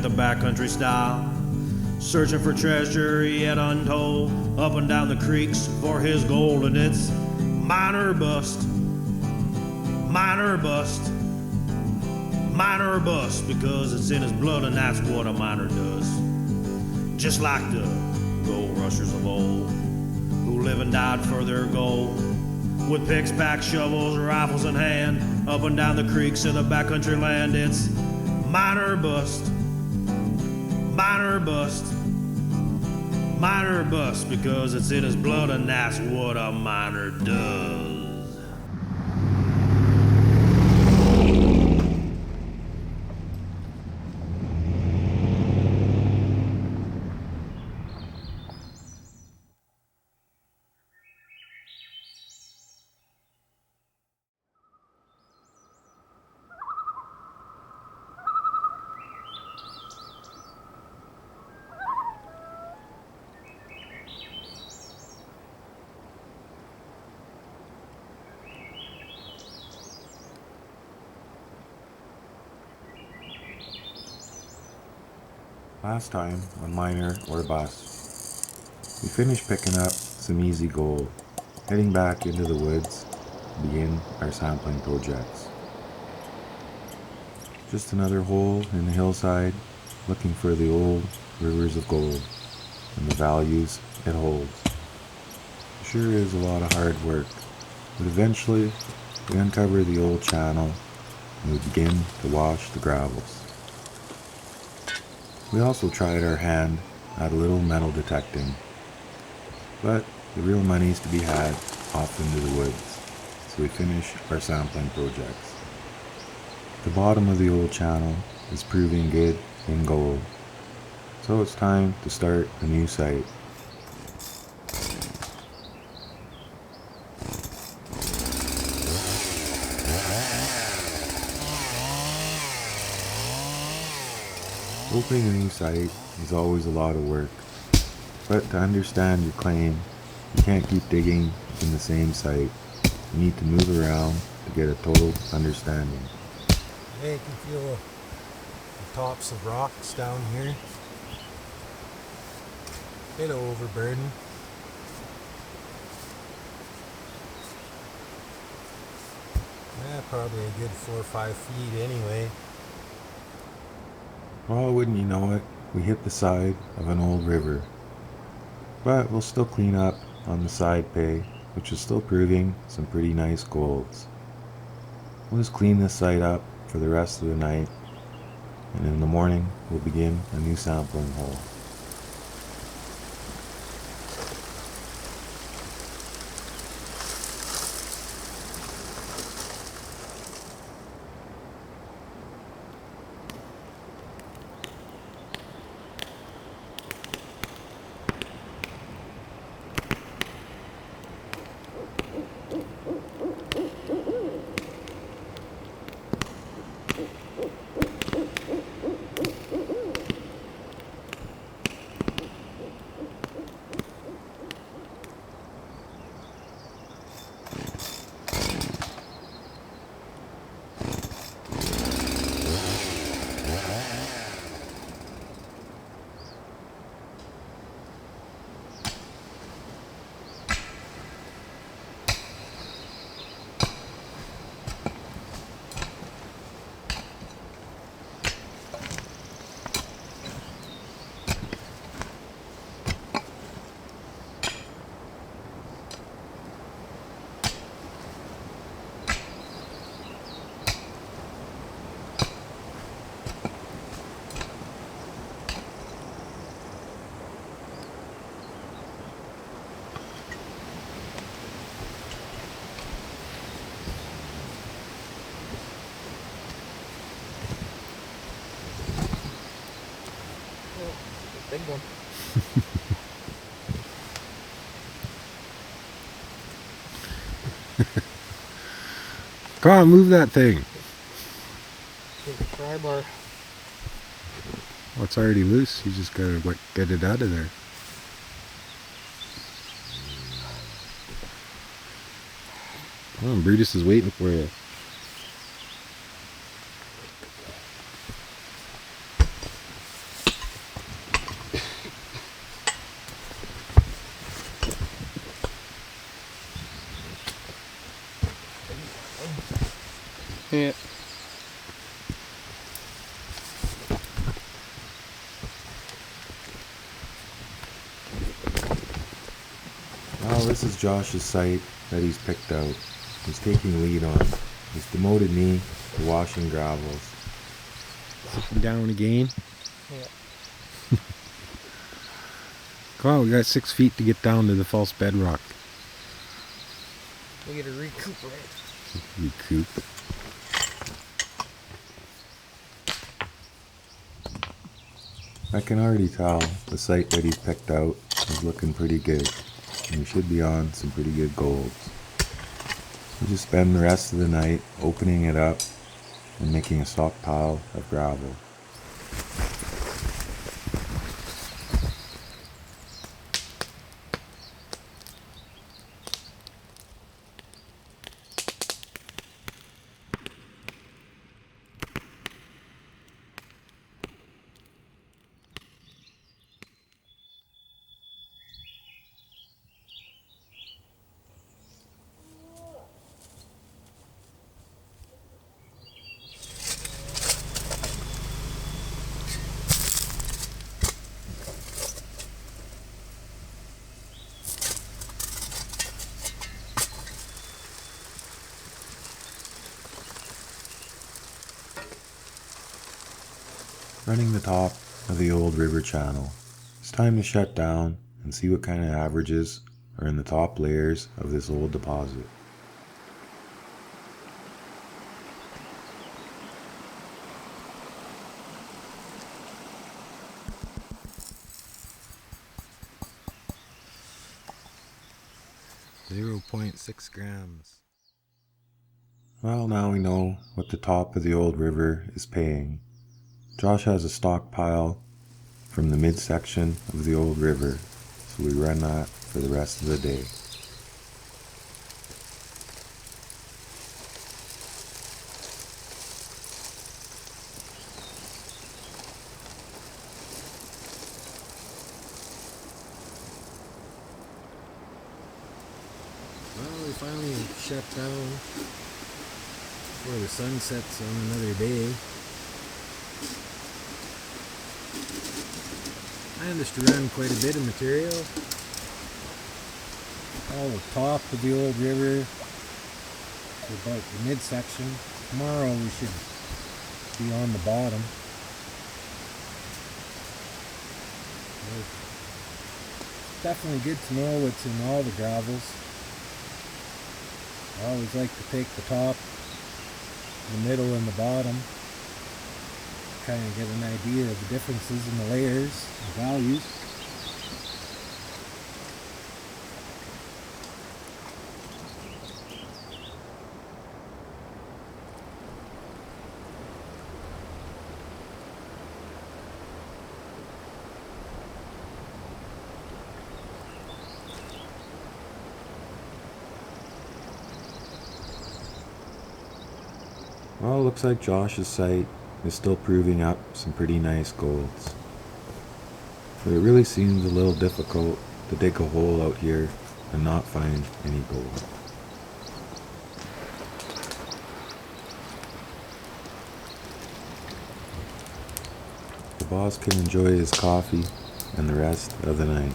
the backcountry style. Searching for treasure yet untold, up and down the creeks for his gold, and it's mine or bust, mine or bust, mine or bust, because it's in his blood and that's what a miner does. Just like the gold rushers of old, who live and died for their gold, with picks, packs, shovels, rifles in hand, up and down the creeks of the backcountry land. It's mine or bust, mine or bust, mine or bust, because it's in his blood and that's what a miner does. Last time on Miner or Bust, we finished picking up some easy gold, heading back into the woods to begin our sampling projects. Just another hole in the hillside, looking for the old rivers of gold and the values it holds. It sure is a lot of hard work, but eventually we uncover the old channel and we begin to wash the gravels. We also tried our hand at a little metal detecting, but the real money's to be had off into the woods, so we finish our sampling projects. The bottom of the old channel is proving good in gold, so it's time to start a new site. Opening a new site is always a lot of work, but to understand your claim, you can't keep digging in the same site. You need to move around to get a total understanding. Yeah, you can feel the tops of rocks down here. Bit of overburden. Yeah, probably a good 4 or 5 feet anyway. Well, wouldn't you know it, we hit the side of an old river. But we'll still clean up on the side pay, which is still proving some pretty nice golds. We'll just clean this site up for the rest of the night, and in the morning we'll begin a new sampling hole. Big one. Come on, move that thing. Take the pry bar. Well, it's already loose. You just gotta get it out of there. Come on, Brutus is waiting for you. Yeah. Well, this is Josh's site that he's picked out. He's taking lead on. He's demoted me to washing gravels. Sitting down again. Yeah. Come on, we got 6 feet to get down to the false bedrock. We gotta recuperate. Recoup. I can already tell the site that he's picked out is looking pretty good, and we should be on some pretty good golds. We'll just spend the rest of the night opening it up and making a stockpile of gravel. Running the top of the old river channel, it's time to shut down and see what kind of averages are in the top layers of this old deposit. .6 grams. Well, now we know what the top of the old river is paying. Josh has a stockpile from the midsection of the old river, so we run that for the rest of the day. Well, we finally shut down before the sun sets on another day. I managed to run quite a bit of material. All the top of the old river to about the midsection. Tomorrow we should be on the bottom. It's definitely good to know what's in all the gravels. I always like to take the top, the middle, and the bottom. Kind of get an idea of the differences in the layers and values. Well, it looks like Josh's site is still proving up some pretty nice golds. But it really seems a little difficult to dig a hole out here and not find any gold. The boss can enjoy his coffee and the rest of the night.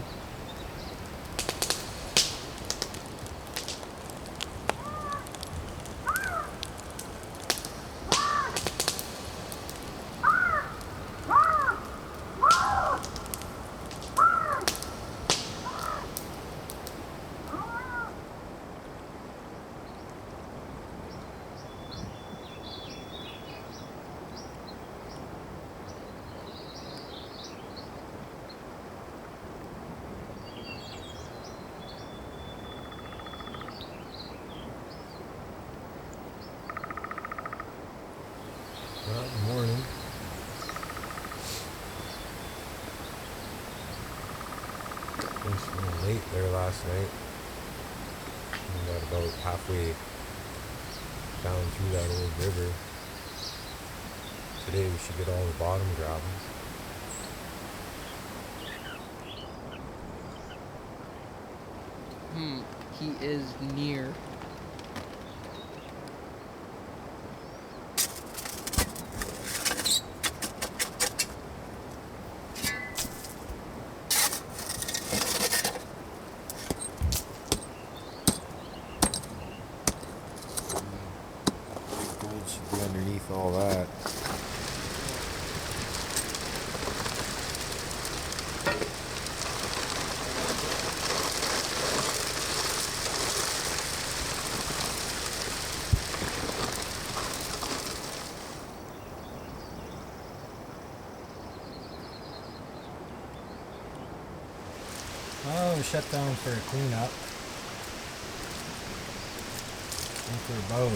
Well, good morning. Finished a little late there last night. We got about halfway down through that old river. Today we should get all the bottom gravel. He is near. Well, we shut down for a cleanup. And for about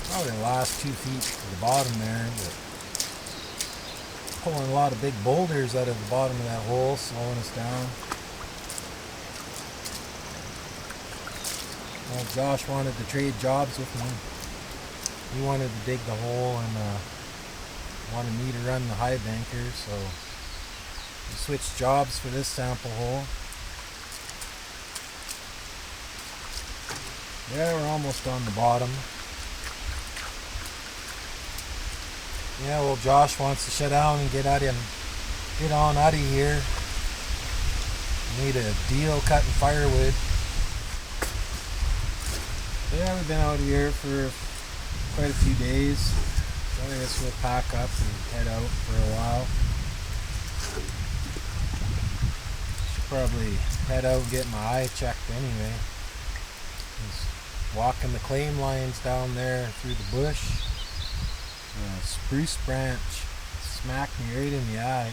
probably the last 2 feet to the bottom there, but pulling a lot of big boulders out of the bottom of that hole, slowing us down. Well, Josh wanted to trade jobs with me. He wanted to dig the hole and wanted me to run the high banker, so we switched jobs for this sample hole. Yeah, we're almost on the bottom. Yeah, well, Josh wants to shut down and get on out of here. Made a deal cutting firewood. Yeah, we've been out here for quite a few days. So I guess we'll pack up and head out for a while. Should probably head out and get my eye checked anyway. Just walking the claim lines down there through the bush. A spruce branch smacked me right in the eye.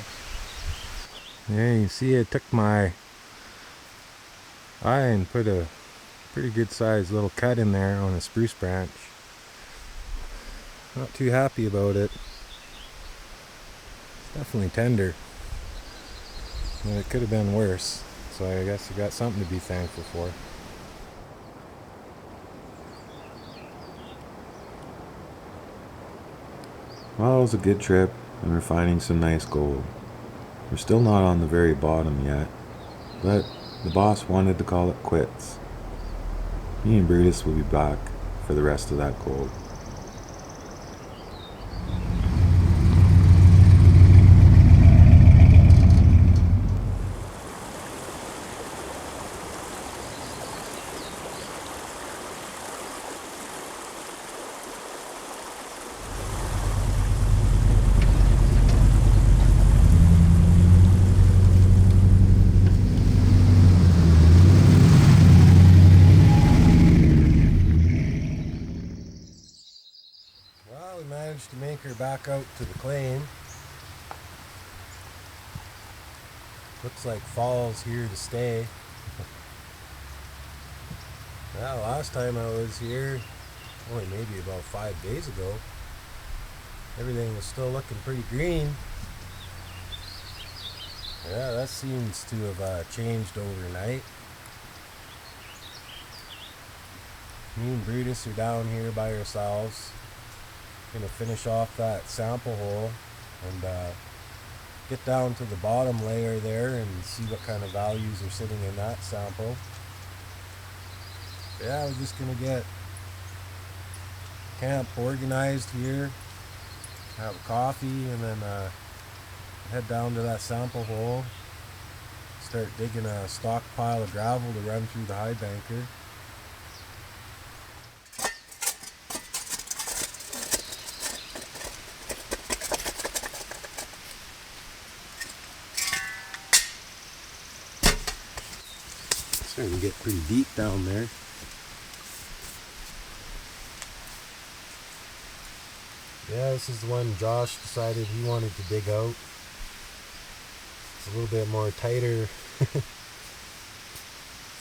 Yeah, you see I took my eye and put a pretty good sized little cut in there on a spruce branch. Not too happy about it. It's definitely tender. But it could have been worse. So I guess you got something to be thankful for. Well, it was a good trip, and we're finding some nice gold. We're still not on the very bottom yet, but the boss wanted to call it quits. Me and Brutus will be back for the rest of that gold. Well, we managed to make her back out to the claim. Looks like fall's here to stay. Well, last time I was here, only maybe about 5 days ago, everything was still looking pretty green. Yeah, that seems to have changed overnight. Me and Brutus are down here by ourselves. Gonna finish off that sample hole and get down to the bottom layer there and see what kind of values are sitting in that sample. Yeah, we're just gonna get camp organized here, have a coffee, and then head down to that sample hole, start digging a stockpile of gravel to run through the high banker. Starting to get pretty deep down there. Yeah, this is the one Josh decided he wanted to dig out. It's a little bit more tighter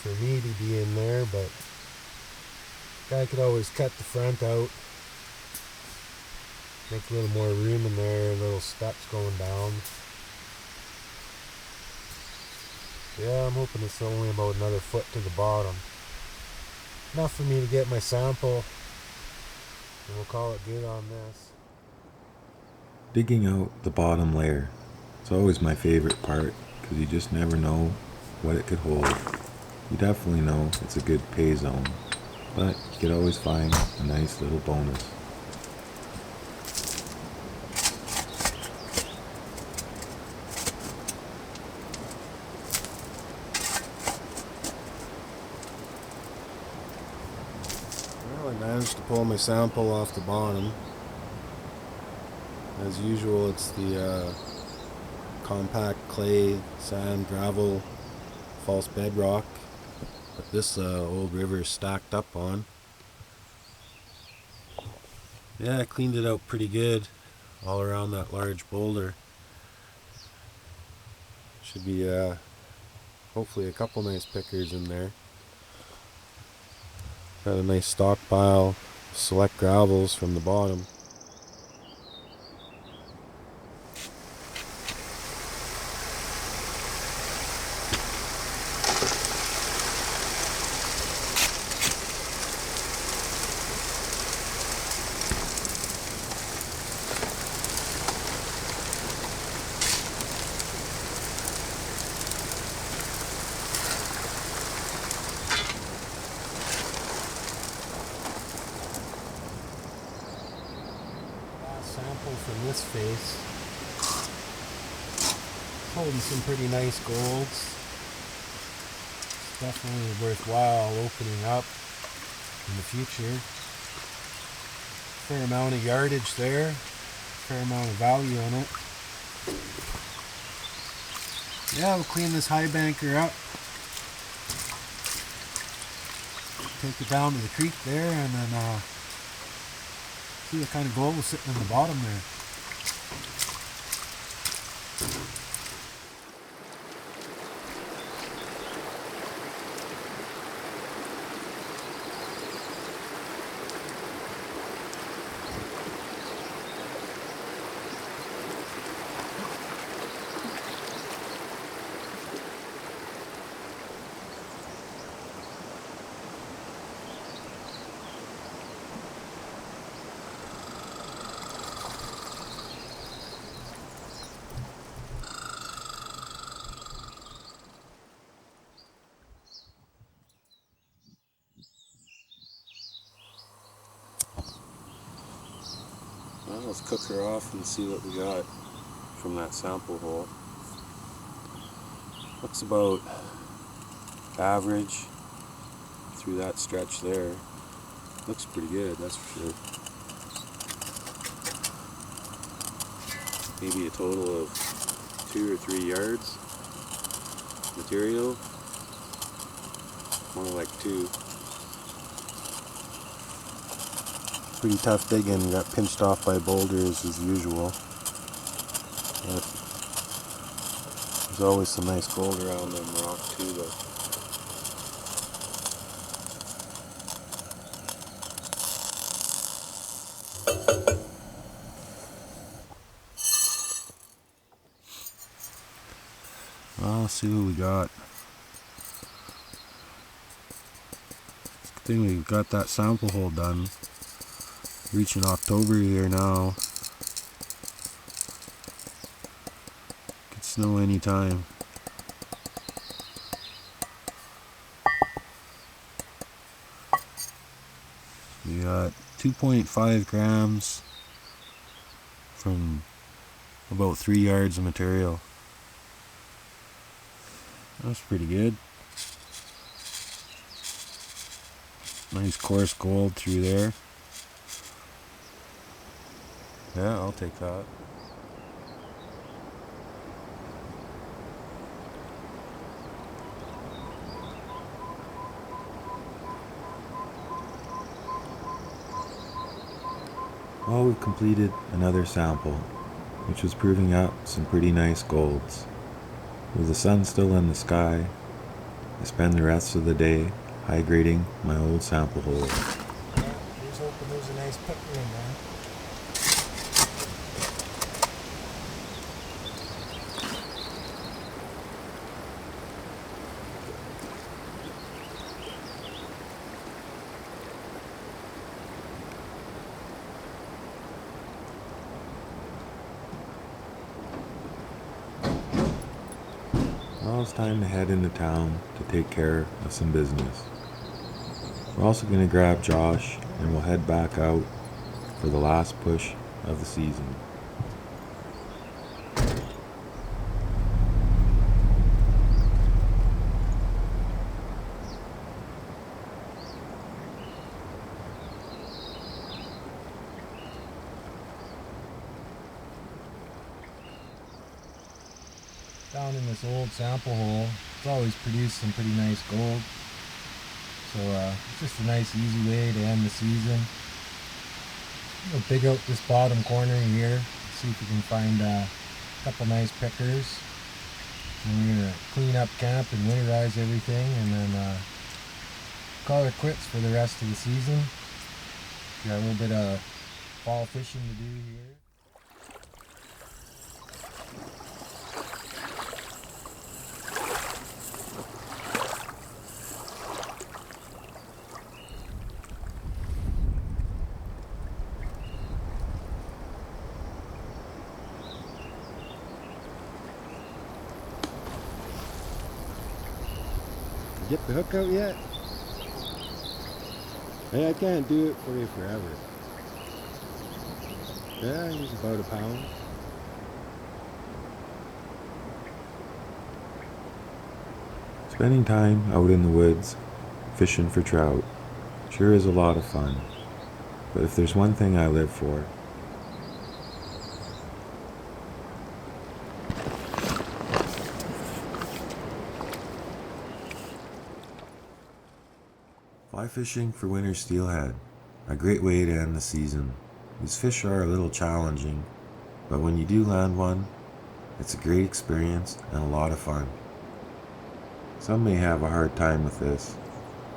for me to be in there, but guy could always cut the front out, make a little more room in there, little steps going down. Yeah, I'm hoping it's only about another foot to the bottom. Enough for me to get my sample, and we'll call it good on this. Digging out the bottom layer. It's always my favorite part, because you just never know what it could hold. You definitely know it's a good pay zone, but you could always find a nice little bonus. Well, I managed to pull my sample off the bottom. As usual, it's the compact clay, sand, gravel, false bedrock that this old river is stacked up on. Yeah, I cleaned it out pretty good all around that large boulder. Should be hopefully a couple nice pickers in there. Got a nice stockpile, select gravels from the bottom. Sample from this face, holding some pretty nice golds. It's definitely worthwhile opening up in the future. Fair amount of yardage there, fair amount of value in it. Yeah, we'll clean this high banker up, take it down to the creek there, and then see what kind of gold was sitting in the bottom there. Well, let's cook her off and see what we got from that sample hole. Looks about average through that stretch there. Looks pretty good, that's for sure. Maybe a total of 2 or 3 yards material. More like 2. Pretty tough digging, got pinched off by boulders as usual. But there's always some nice gold around them rock too though. Well, let's see what we got. Good thing we got that sample hole done. Reaching October here now. Could snow anytime. We got 2.5 grams from about 3 yards of material. That's pretty good. Nice coarse gold through there. Yeah, I'll take that. Well, we've completed another sample, which was proving up some pretty nice golds. With the sun still in the sky, I spend the rest of the day high grading my old sample hole. Here's hoping there's a nice picker in there. Now it's time to head into town to take care of some business. We're also going to grab Josh and we'll head back out for the last push of the season. Down in this old sample hole, it's always produced some pretty nice gold. So it's just a nice easy way to end the season. We'll dig out this bottom corner here, see if we can find a couple nice pickers. we're gonna clean up camp and winterize everything, and then call it quits for the rest of the season. Got a little bit of fall fishing to do here. Get the hook out yet? Hey, I can't do it for you forever. Yeah, he's about a pound. Spending time out in the woods, fishing for trout, sure is a lot of fun. But if there's one thing I live for, fly fishing for winter steelhead, a great way to end the season. These fish are a little challenging, but when you do land one, it's a great experience and a lot of fun. Some may have a hard time with this,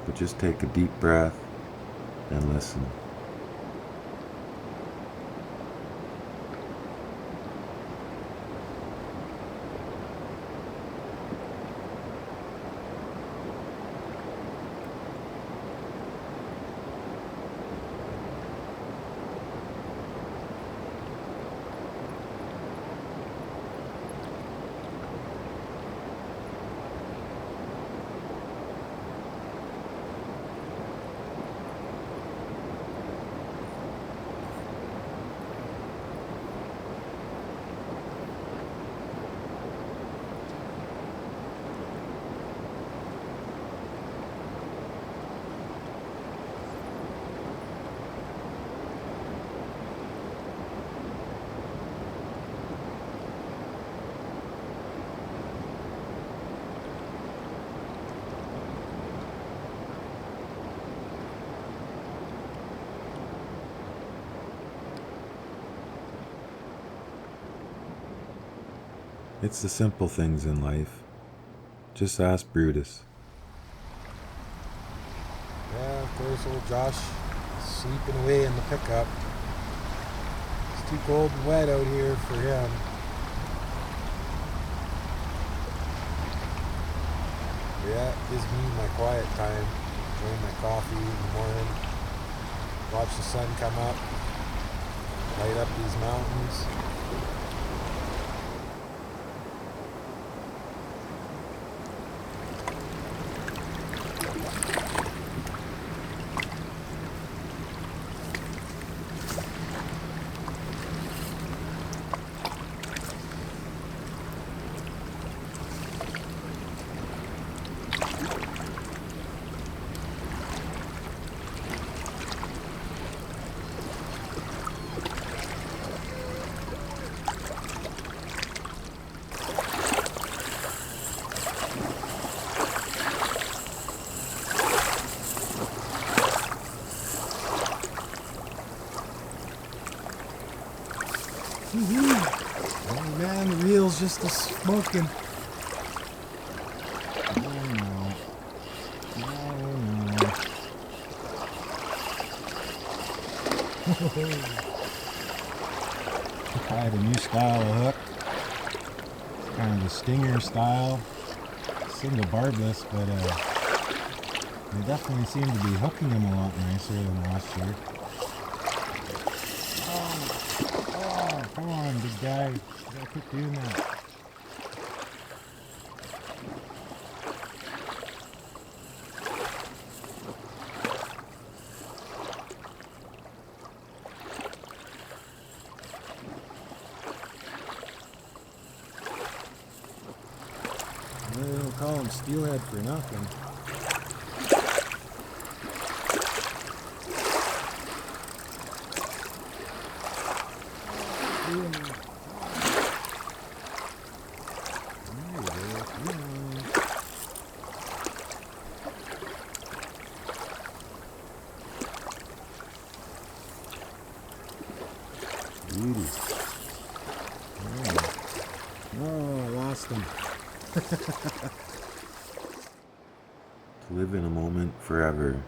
but just take a deep breath and listen. It's the simple things in life. Just ask Brutus. Yeah, of course, old Josh is sleeping away in the pickup. It's too cold and wet out here for him. Yeah, it gives me my quiet time. Enjoy my coffee in the morning. Watch the sun come up. Light up these mountains. Oh man, the reel's just a smoking. Oh no. I had a new style of hook. Kind of a stinger style. Single barbless, but they definitely seem to be hooking them a lot nicer than last year. Oh, come on, big guy. You gotta quit doing that. They don't call them steelhead for nothing. Beauty. Oh, I lost him. To live in a moment forever,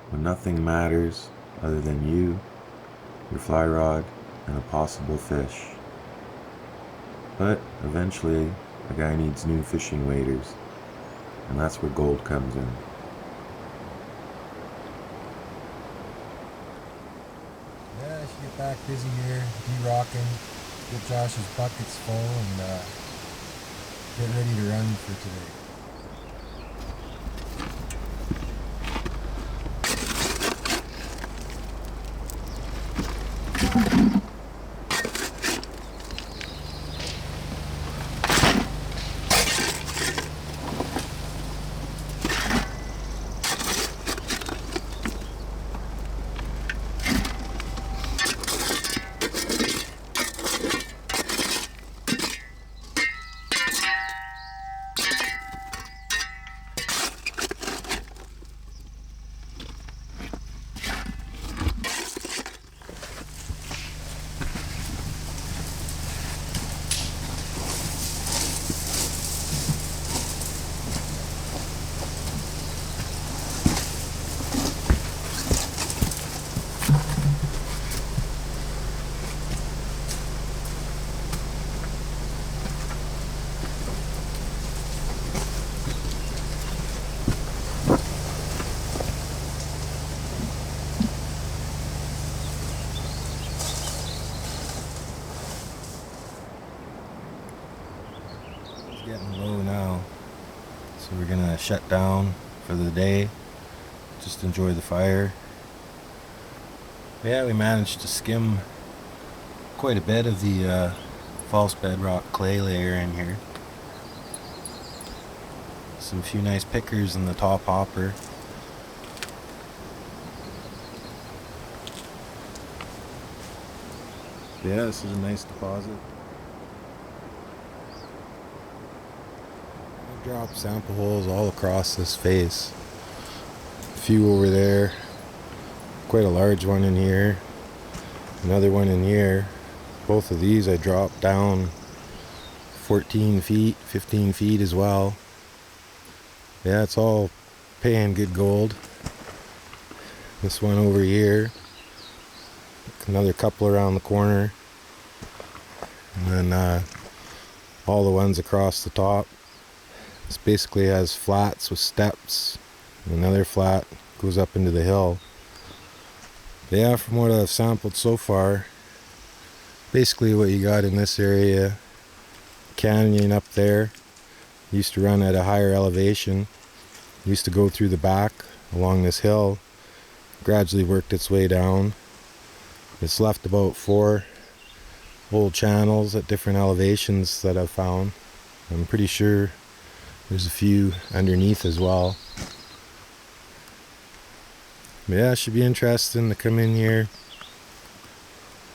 when nothing matters other than you, your fly rod, and a possible fish. But eventually, a guy needs new fishing waders, and that's where gold comes in. Yeah, I should get back busy here, de-rocking, get Josh's buckets full, and get ready to run for today. Getting low now, so we're gonna shut down for the day, just enjoy the fire. But yeah, we managed to skim quite a bit of the false bedrock clay layer in here. Some few nice pickers in the top hopper. Yeah, this is a nice deposit. Drop sample holes all across this face. A few over there. Quite a large one in here. Another one in here. Both of these I dropped down 14 feet, 15 feet as well. Yeah, it's all paying good gold. This one over here. Another couple around the corner. And then all the ones across the top. This basically has flats with steps. Another flat goes up into the hill. But yeah, from what I've sampled so far, basically what you got in this area, canyon up there, used to run at a higher elevation, used to go through the back along this hill, gradually worked its way down. It's left about 4 old channels at different elevations that I've found. I'm pretty sure there's a few underneath as well. But yeah, it should be interesting to come in here,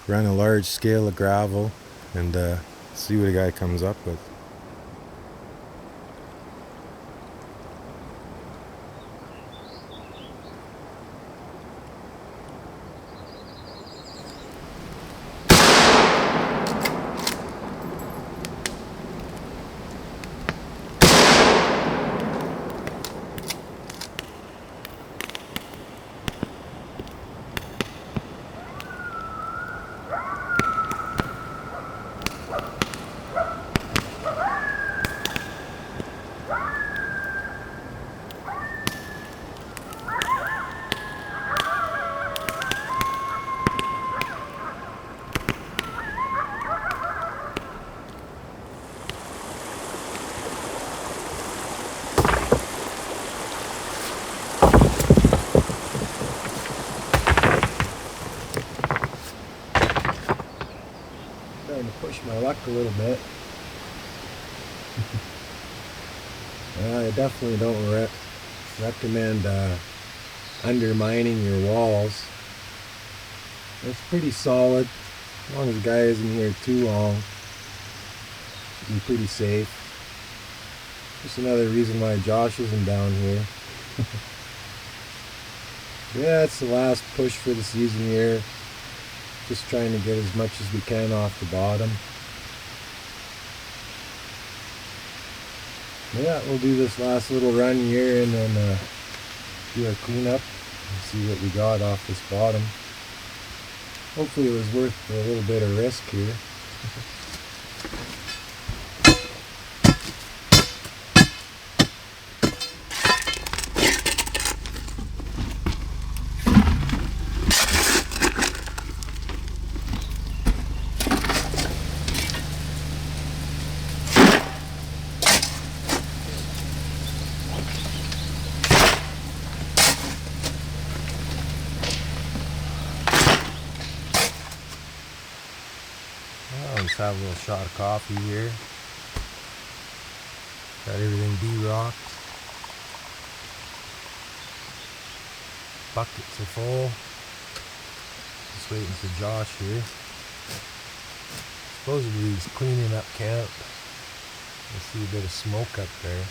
run a large scale of gravel, and see what a guy comes up with. Trying to push my luck a little bit. I definitely don't recommend undermining your walls. It's pretty solid. As long as the guy isn't here too long, should be pretty safe. Just another reason why Josh isn't down here. Yeah, it's the last push for the season here. Just trying to get as much as we can off the bottom. Yeah, we'll do this last little run here and then do our cleanup and see what we got off this bottom. Hopefully it was worth a little bit of risk here. Well, let's have a little shot of coffee here. Got everything de-rocked. Buckets are full. Just waiting for Josh here. Supposedly he's cleaning up camp. I see a bit of smoke up there.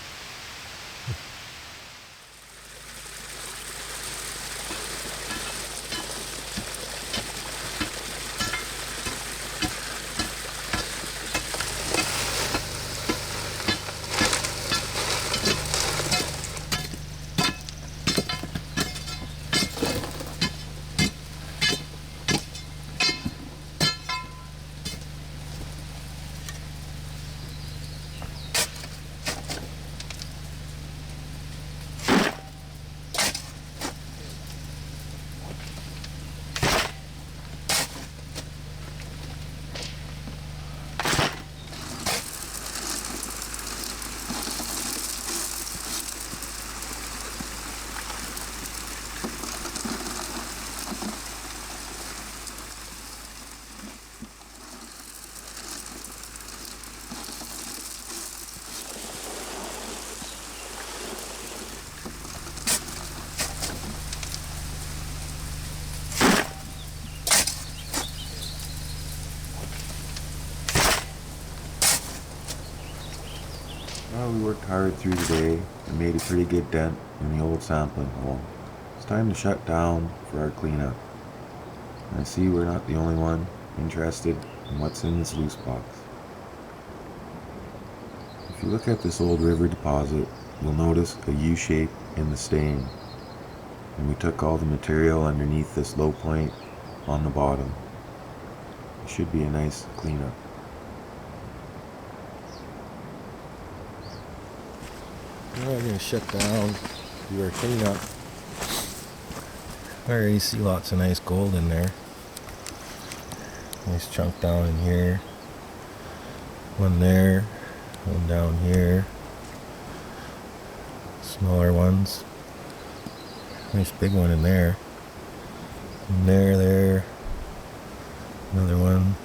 Well, we worked hard through the day and made a pretty good dent in the old sampling hole. It's time to shut down for our cleanup. And I see we're not the only one interested in what's in this loose box. If you look at this old river deposit, you'll notice a U shape in the stain. And we took all the material underneath this low point on the bottom. It should be a nice cleanup. Now we're going to shut down, do our cleanup. I already see lots of nice gold in there. Nice chunk down in here. One there, one down here. Smaller ones. Nice big one in there. And there. Another one.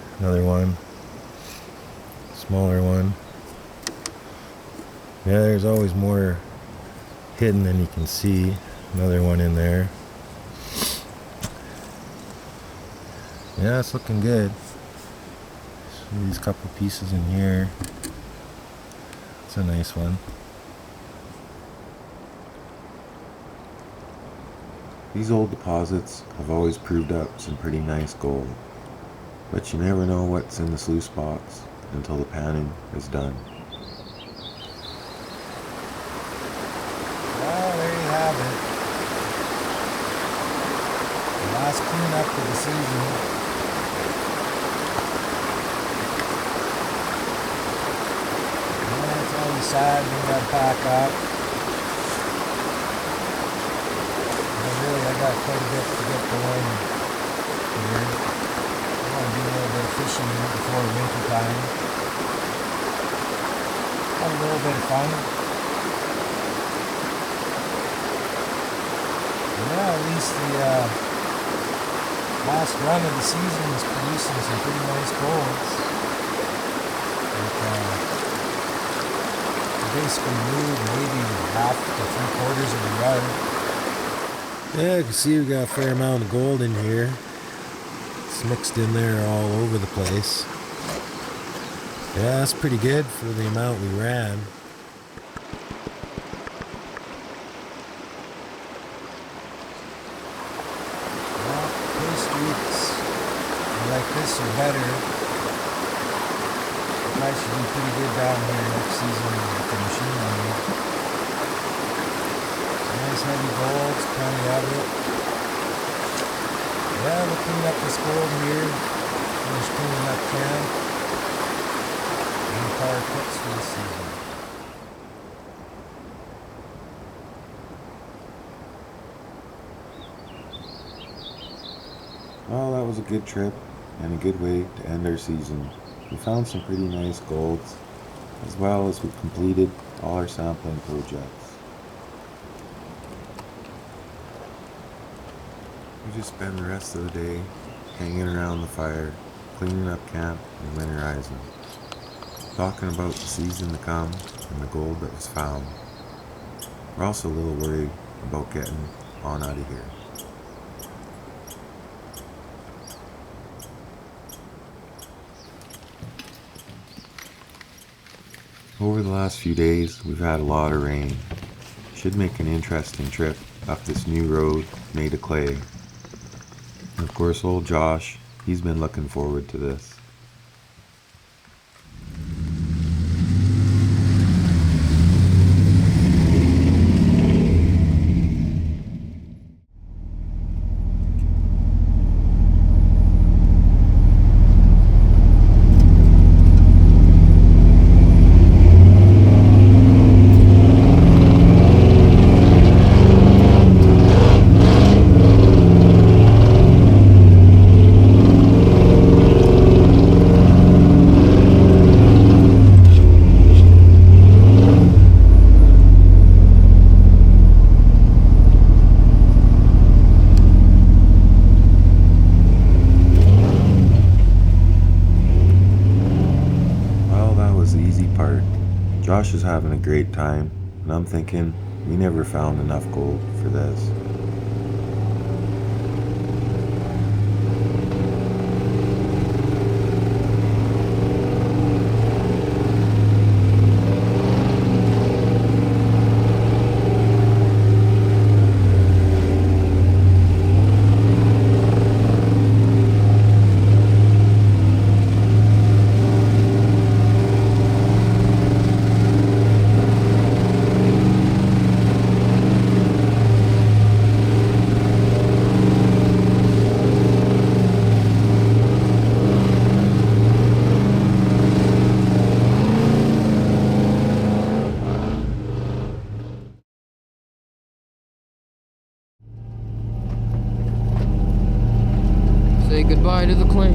Smaller one. Yeah, there's always more hidden than you can see. Another one in there. Yeah, it's looking good. See these couple pieces in here. It's a nice one. These old deposits have always proved up some pretty nice gold. But you never know what's in this loose box until the panning is done. Well, there you have it. The last cleanup of the season. Yeah, it's always sad when you gotta pack up. But really, I got quite a bit to get going here. I want to do a little bit of fishing before winter time. Have a little bit of fun. Yeah, at least the last run of the season is producing some pretty nice golds. Like, basically moved maybe half to 3/4 of the yard. Yeah, you can see we got a fair amount of gold in here. It's mixed in there all over the place. Yeah, that's pretty good for the amount we ran. Like this or better. It might should be pretty good down here next season with the machine running. heavy golds, plenty of it. Yeah, we'll clean up this gold here. Finish cleaning up camp. And power picks for the season. Well, that was a good trip and a good way to end our season. We found some pretty nice golds, as well as we completed all our sampling projects. We just spend the rest of the day hanging around the fire, cleaning up camp and winterizing, talking about the season to come and the gold that was found. We're also a little worried about getting on out of here. Over the last few days, we've had a lot of rain. Should make an interesting trip up this new road made of clay. And of course, old Josh, he's been looking forward to this. Josh is having a great time, and I'm thinking we never found enough gold for this. Say goodbye to the clan.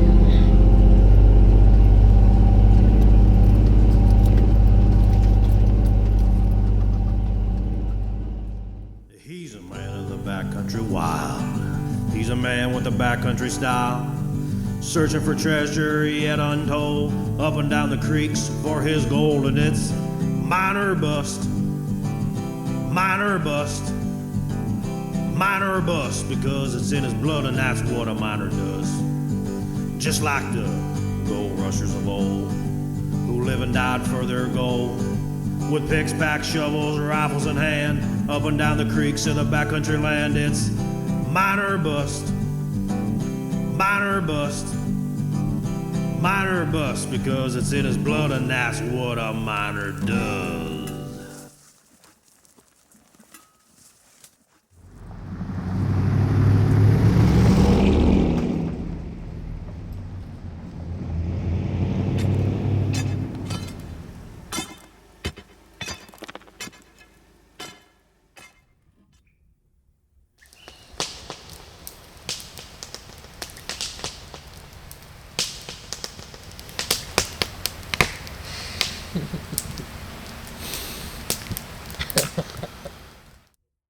He's a man of the backcountry wild. He's a man with a backcountry style. Searching for treasure yet untold, up and down the creeks for his gold, and it's mine or bust, mine or bust, mine or bust, because it's in his blood and that's what a miner does. Just like the gold rushers of old, who live and died for their gold, with picks, packs, shovels, rifles in hand, up and down the creeks of the backcountry land. It's mine or bust, mine or bust, mine or bust, because it's in his blood and that's what a miner does.